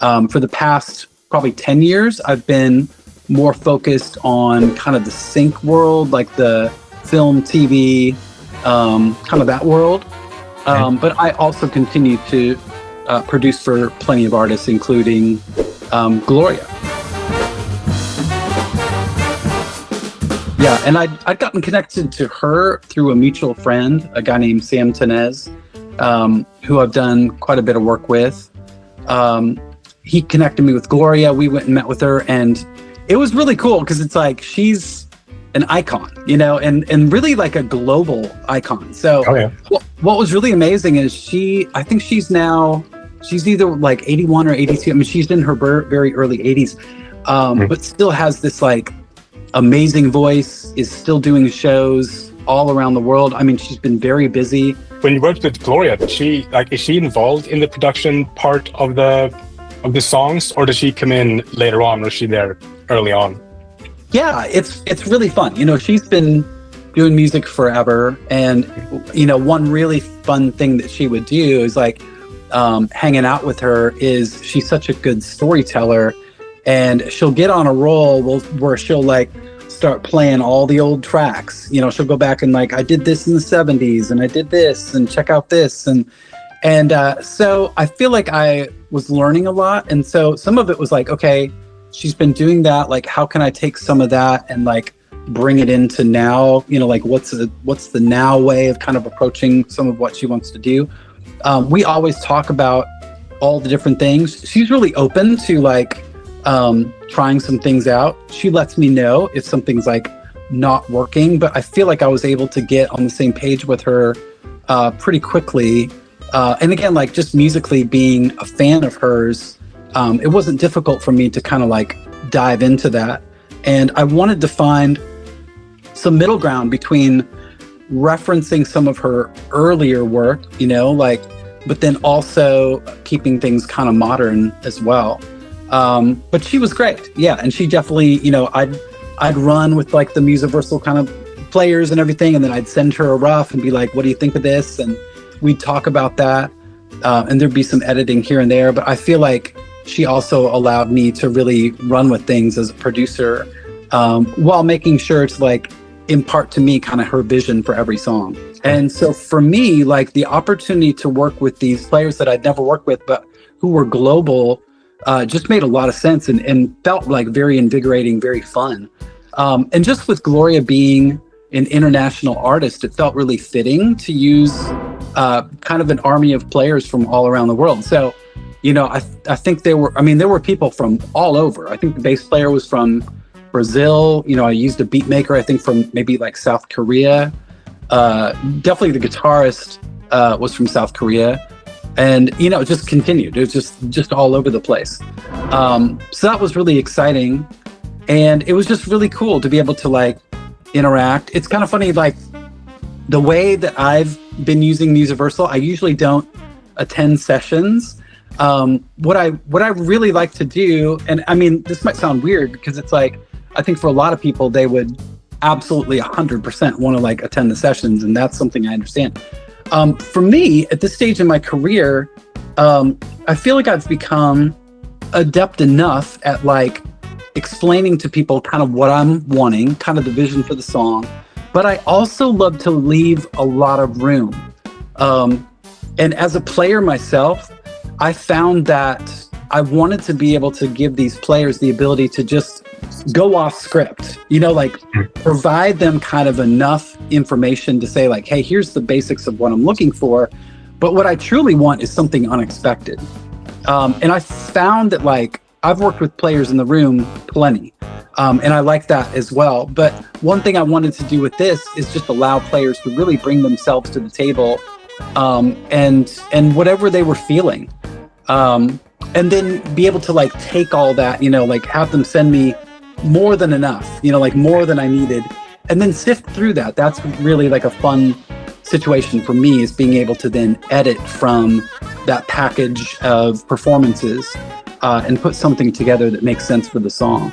For the past probably 10 years, I've been more focused on kind of the sync world, like the film, TV, kind of that world. But I also continue to produce for plenty of artists, including Gloria. Yeah, and I'd gotten connected to her through a mutual friend, a guy named Sam Tenez, who I've done quite a bit of work with. He connected me with Gloria. We went and met with her, and it was really cool because it's like she's an icon, you know, and really like a global icon. So what was really amazing is I think she's either like 81 or 82. I mean, she's in her very early 80s, but still has this like amazing voice, is still doing shows all around the world. I mean, she's been very busy. When you worked with Gloria, is she involved in the production part of the songs, or does she come in later on, or is she there early on? Yeah, it's really fun. You know, she's been doing music forever, and you know, one really fun thing that she would do is like hanging out with her is she's such a good storyteller, and she'll get on a roll where she'll like start playing all the old tracks. You know, she'll go back and like, I did this in the 70s and I did this and check out this. And so I feel like I was learning a lot. And so some of it was like, okay, she's been doing that. Like, how can I take some of that and like bring it into now, you know, like what's the now way of kind of approaching some of what she wants to do. We always talk about all the different things. She's really open to like, trying some things out. She lets me know if something's like not working, but I feel like I was able to get on the same page with her pretty quickly. And again, like just musically being a fan of hers, it wasn't difficult for me to kind of like dive into that. And I wanted to find some middle ground between referencing some of her earlier work, you know, like, but then also keeping things kind of modern as well. But she was great. Yeah. And she definitely, you know, I'd run with like the Musiversal kind of players and everything. And then I'd send her a rough and be like, what do you think of this? And we'd talk about that. And there'd be some editing here and there. But I feel like she also allowed me to really run with things as a producer, while making sure to like impart to me kind of her vision for every song. And so for me, like the opportunity to work with these players that I'd never worked with, but who were global, just made a lot of sense and felt like very invigorating, very fun. And just with Gloria being an international artist, it felt really fitting to use kind of an army of players from all around the world. So, you know, I think there were people from all over. I think the bass player was from Brazil. You know, I used a beat maker, I think from maybe like South Korea. Definitely the guitarist was from South Korea. And, you know, it just continued. It was just all over the place. So that was really exciting. And it was just really cool to be able to like interact. It's kind of funny, like the way that I've been using Musiversal, I usually don't attend sessions. What I really like to do, and I mean, this might sound weird because it's like, I think for a lot of people, they would absolutely 100% want to like attend the sessions. And that's something I understand. For me, at this stage in my career, I feel like I've become adept enough at like explaining to people kind of what I'm wanting, kind of the vision for the song. But I also love to leave a lot of room. And as a player myself, I found that I wanted to be able to give these players the ability to just go off script, you know, like provide them kind of enough information to say like, hey, here's the basics of what I'm looking for. But what I truly want is something unexpected. And I found that like, I've worked with players in the room plenty. And I like that as well. But one thing I wanted to do with this is just allow players to really bring themselves to the table, and whatever they were feeling. And then be able to like take all that, you know, like have them send me more than enough, you know, like more than I needed, and then sift through that. That's really like a fun situation for me, is being able to then edit from that package of performances, and put something together that makes sense for the song.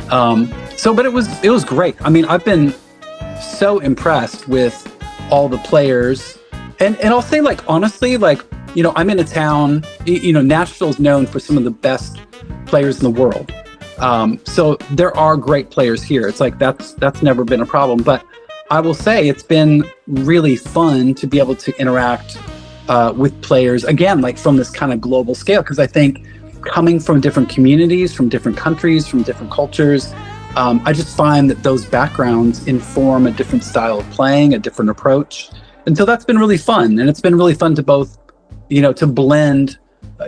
But it was great. I mean, I've been so impressed with all the players, and I'll say like, honestly, like I'm in a town, Nashville's known for some of the best players in the world. So there are great players here. It's like that's never been a problem. But I will say it's been really fun to be able to interact with players, again, like from this kind of global scale, because I think coming from different communities, from different countries, from different cultures, I just find that those backgrounds inform a different style of playing, a different approach. And so that's been really fun. And it's been really fun to both, to blend,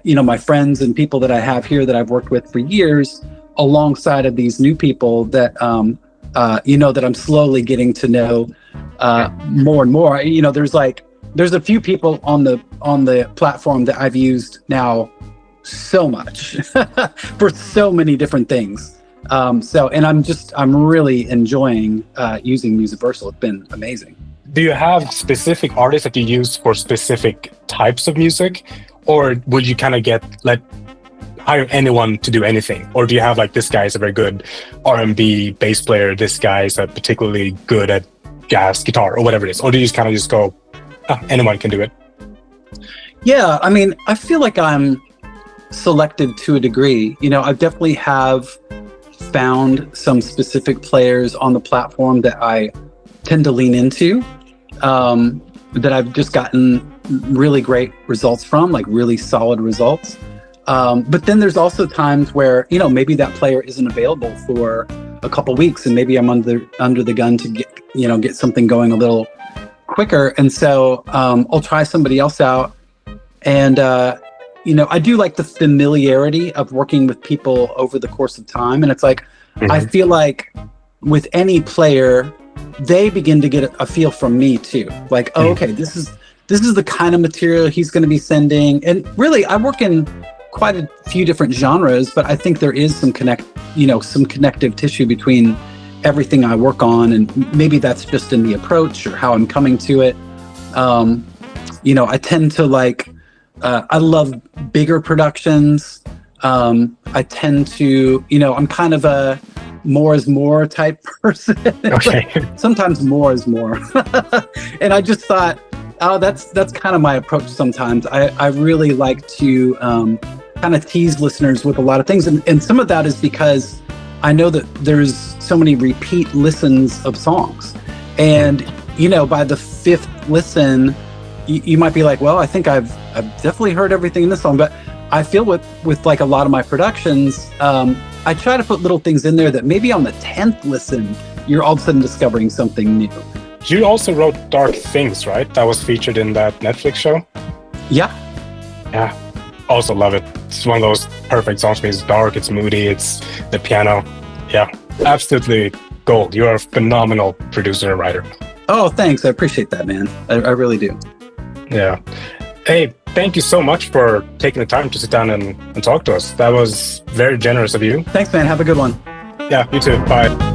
my friends and people that I have here that I've worked with for years alongside of these new people that, that I'm slowly getting to know more and more. There's a few people on the platform that I've used now so much for so many different things. And I'm really enjoying using Musiversal. It's been amazing. Do you have specific artists that you use for specific types of music, or would you kind of hire anyone to do anything? Or do you have this guy is a very good R&B bass player, this guy is particularly good at jazz guitar, or whatever it is? Or do you just go, anyone can do it? Yeah, I feel like I'm selective to a degree. I definitely have found some specific players on the platform that I tend to lean into, that I've just gotten really great results from, really solid results. But then there's also times where, maybe that player isn't available for a couple weeks, and maybe I'm under the gun to get something going a little quicker. And so I'll try somebody else out. And, I do like the familiarity of working with people over the course of time. And it's I feel like with any player, they begin to get a feel from me too. Okay, this is the kind of material he's going to be sending. And really, I work in quite a few different genres, but I think there is some connective tissue between everything I work on, and maybe that's just in the approach or how I'm coming to it. I tend to I love bigger productions. I tend to, I'm kind of a more is more type person. Okay. Sometimes more is more. And I just thought, that's kind of my approach sometimes. I really like to kind of tease listeners with a lot of things. And some of that is because I know that there's so many repeat listens of songs. And, by the fifth listen, you might be like, well, I think I've definitely heard everything in this song. But I feel with a lot of my productions, I try to put little things in there that maybe on the 10th listen, you're all of a sudden discovering something new. You also wrote Dark Things, right? That was featured in that Netflix show? Yeah. Yeah. Also love it. It's one of those perfect songs for me. It's dark, it's moody, it's the piano. Yeah, absolutely gold. You're a phenomenal producer and writer. Oh, thanks. I appreciate that, man. I really do. Yeah. Hey, thank you so much for taking the time to sit down and talk to us. That was very generous of you. Thanks, man. Have a good one. Yeah, you too. Bye.